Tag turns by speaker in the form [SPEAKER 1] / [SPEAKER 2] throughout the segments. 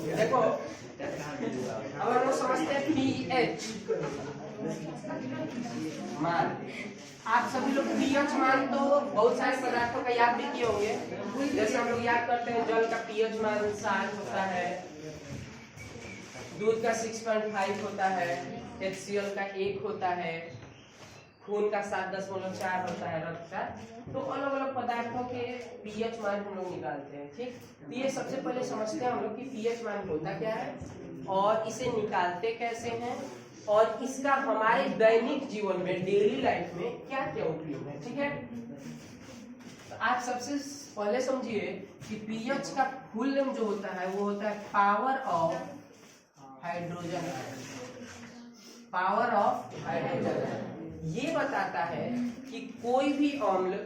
[SPEAKER 1] देखो अब हम लोग समझते हैं पीएच मान। आप सभी लोग पीएच मान तो बहुत सारे पदार्थों का याद भी किए होंगे। जैसे हम लोग याद करते हैं जल का पीएच मान 7 होता है, दूध का 6.5 होता है, HCl का 1 होता है, खून का 7.4 होता है, रक्त का। तो अलग अलग पदार्थों के पीएच मान हम लोग निकालते हैं। ठीक, तो ये सबसे पहले समझते हैं हम लोग कि पीएच मान होता क्या है और इसे निकालते कैसे हैं और इसका हमारे दैनिक जीवन में, डेली लाइफ में क्या क्या उपयोग है। ठीक है, तो आप सबसे पहले समझिए कि पीएच का फुल नेम जो होता है वो होता है power of hydrogen ion. Power of hydrogen ion ये बताता है कि कोई भी अम्ल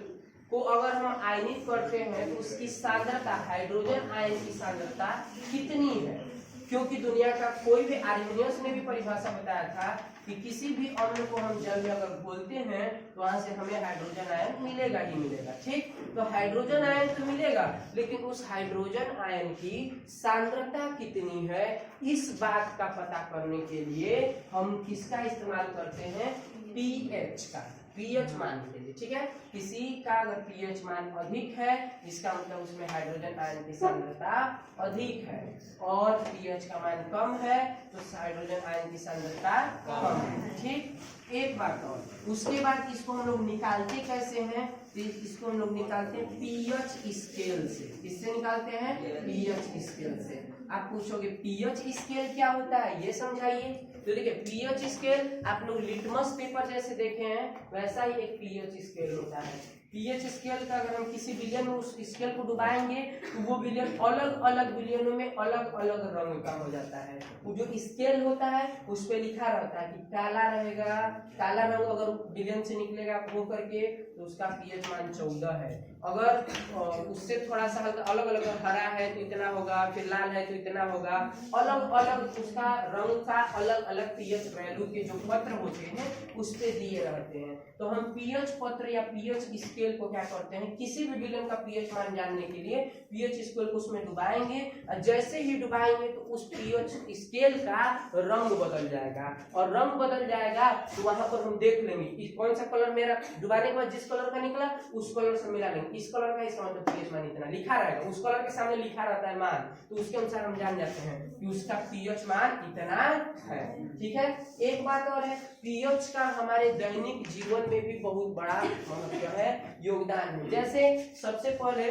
[SPEAKER 1] को अगर हम आयनित करते हैं तो उसकी सांद्रता, हाइड्रोजन आयन की सांद्रता कितनी है। क्योंकि दुनिया का कोई भी, आर्मीनियस ने भी परिभाषा बताया था कि किसी भी अम्ल को हम जल में अगर घोलते हैं तो वहां से हमें हाइड्रोजन आयन मिलेगा ही मिलेगा। ठीक, तो हाइड्रोजन आयन तो मिलेगा, लेकिन उस हाइड्रोजन आयन की सांद्रता कितनी है, इस बात का पता करने के लिए हम किसका इस्तेमाल करते हैं, पीएच का, पीएच मान के लिए। ठीक है, किसी का अगर पीएच मान अधिक है इसका मतलब उसमें हाइड्रोजन आयन की सांद्रता अधिक है, और पीएच का मान कम है तो हाइड्रोजन आयन की सांद्रता कम है। ठीक, एक बात और, उसके बाद इसको हम लोग निकालते कैसे हैं, तो इसको हम लोग निकालते हैं पीएच स्केल से। किससे निकालते हैं, पीएच स्केल से। आप पूछोगे पीएच स्केल क्या होता है ये समझाइए। तो देखिए पीएच स्केल आप लोग लिटमस पेपर जैसे देखे हैं वैसा ही एक पीएच स्केल होता है। पीएच स्केल का अगर हम किसी विलयन में उस स्केल को डुबाएंगे तो वो विलयन अलग अलग विलयनों में अलग अलग रंग का हो जाता है। वो जो स्केल होता है उस पे लिखा रहता है कि काला रहेगा, काला रंग अगर विलयन से निकलेगा वो करके तो उसका पीएच मान 14 है। अगर उससे थोड़ा सा अलग अलग, हरा है तो इतना होगा, फिर लाल है तो इतना होगा, अलग अलग उसका रंग का अलग अलग पीएच वैल्यू के जो पत्र होते हैं उस पे दिए रहते हैं। तो हम पीएच पत्र या पीएच स्केल को क्या करते हैं, किसी भी विलयन का पीएच मान जानने के लिए पीएच स्केल को उसमें डुबाएंगे, और जैसे ही डुबाएंगे तो उस पीएच स्केल का रंग बदल जाएगा, और रंग बदल जाएगा तो वहां पर हम देख लेंगे कि कौन सा कलर मेरा डुबाने के बाद जिस कलर का निकला उस कलर से मिला लेंगे, इस कलर का इसका मतलब पीएच मान इतना लिखा रहेगा, उस कलर के सामने लिखा रहता है मान, तो उसके अनुसार हम जान जाते हैं कि उसका पीएच मान इतना है। ठीक है, एक बात और है, पीएच का हमारे दैनिक जीवन में भी बहुत बड़ा महत्व है, योगदान है। जैसे सबसे पहले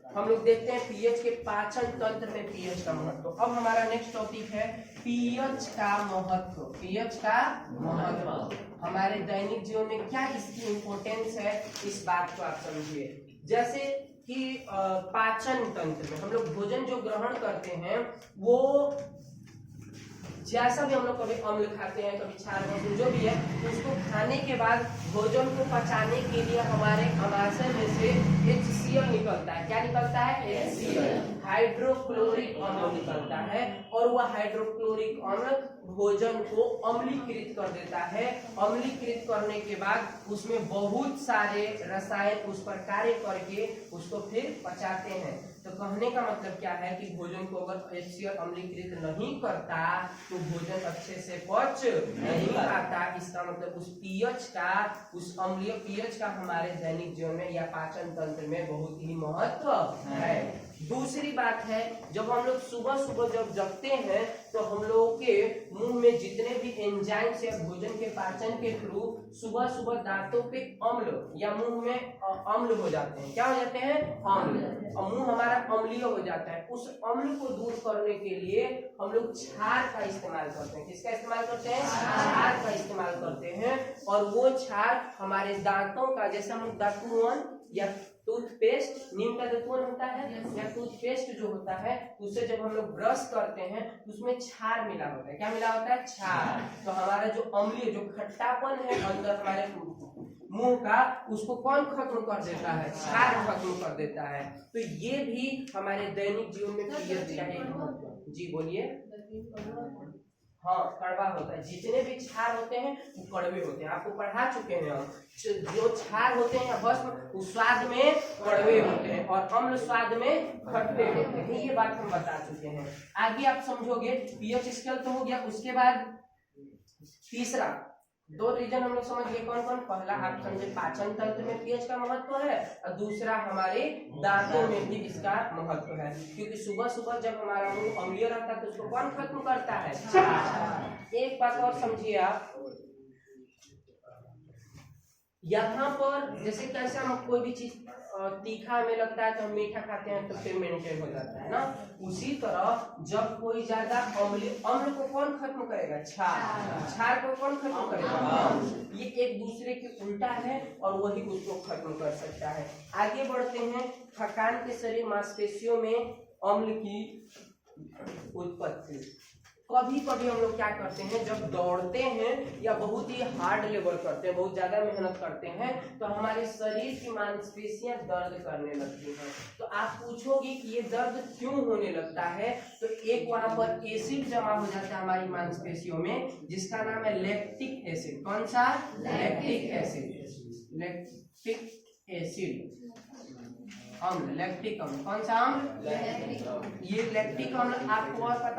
[SPEAKER 1] हम लोग देखते हैं पीएच के पाचन तंत्र में पीएच का महत्व। अब हमारा नेक्स्ट टॉपिक है पीएच का महत्व। पीएच का महत्व हमारे दैनिक जीवन में क्या इसकी इंपॉर्टेंस है, इस बात को आप समझिए। जैसे कि पाचन तंत्र में हम लोग भोजन जो ग्रहण करते हैं वो जैसा भी हम लोग कभी अम्ल खाते हैं, कभी क्षार जो भी है, तो उसको खाने के बाद भोजन को पचाने के लिए हमारे अमाशय में से HCl निकलता है। क्या निकलता है, HCl, हाइड्रोक्लोरिक अम्ल निकलता है, और वह हाइड्रोक्लोरिक अम्ल भोजन को अम्लीकृत कर देता है। अम्लीकृत करने के बाद उसमें बहुत सारे रसायन उस पर कार्य करके उसको फिर पचाते हैं। तो कहने का मतलब क्या है कि भोजन को अगर HCl अम्लीकृत नहीं करता तो भोजन अच्छे से पच नहीं पाता। इसका मतलब उस पीएच का, उस अम्लीय पीएच का हमारे दैनिक जीवन में या पाचन तंत्र में बहुत ही महत्व है। दूसरी बात है, जब हम लोग सुबह सुबह जब जगते हैं तो हम लोगों के मुंह में जितने भी एंजाइम्स या भोजन के पाचन के थ्रू सुबह सुबह दांतों पे अम्ल या मुंह में अम्ल हो जाते हैं। क्या हो जाते हैं, अम्ल, और मुंह हमारा अम्लीय हो जाता है। उस अम्ल को दूर करने के लिए हम लोग क्षार का इस्तेमाल करते हैं। किसका इस्तेमाल करते हैं, क्षार का इस्तेमाल करते हैं, और वो क्षार हमारे दांतों का, जैसे हम दातुन या टूथपेस्ट, नीम का दातुन होता है या टूथपेस्ट जो होता है, उससे जब हम लोग ब्रश करते हैं तो उसमें क्षार मिला होता है। क्या मिला होता है, क्षार। तो हमारा जो अम्लीय, जो खट्टापन है अंदर हमारे मुंह का, उसको कौन खत्म कर देता है, क्षार खत्म कर देता है। तो ये भी हमारे दैनिक जीवन में पीएच का एक महत्व। जी बोलिए। हाँ कड़वा होता है। जितने भी क्षार होते हैं वो कड़वे होते हैं, आपको पढ़ा चुके हैं हम। जो क्षार होते हैं भस्म वो स्वाद में कड़वे होते हैं और अम्ल स्वाद में खट्टे होते हैं, ये बात हम बता चुके हैं। आगे आप समझोगे पीएच स्केल तो हो गया, उसके बाद तीसरा दो रीजन हम लोग समझ गए कौन कौन। पहला आप समझे पाचन तंत्र में पीएच का महत्व है और दूसरा हमारे दांतों में भी इसका महत्व है, क्योंकि सुबह सुबह जब हमारा मुंह अम्लीय रहता है तो उसको कौन खत्म करता है, क्षार। एक बात और समझिए आप, यहाँ पर जैसे कैसे हम कोई भी चीज तीखा हमें लगता है तो हम मीठा खाते हैं तो फेर्मेंटेड हो जाता है ना, उसी तरह जब कोई ज्यादा अम्ल को कौन खत्म करेगा, क्षार। क्षार को कौन खत्म करेगा, ये एक दूसरे के उल्टा है और वही उसको खत्म कर सकता है। आगे बढ़ते हैं, थकान के शरीर मांसपेशियों में अम्ल की उत्पत्ति। कभी कभी हम लोग क्या करते हैं जब दौड़ते हैं या बहुत ही हार्ड लेवल करते हैं, बहुत ज्यादा मेहनत करते हैं तो हमारे शरीर की मांसपेशियां दर्द करने लगती हैं। तो आप पूछोगे कि ये दर्द क्यों होने लगता है, तो एक वहां पर एसिड जमा हो जाता है हमारी मांसपेशियों में जिसका नाम है लैक्टिक एसिड। कौन सा, लैक्टिक एसिड। लैक्टिक एसिड अम्ल, लैक्टिक अम्ल। कौन सा अम्ल, ये लैक्टिक अम्ल आपको और पता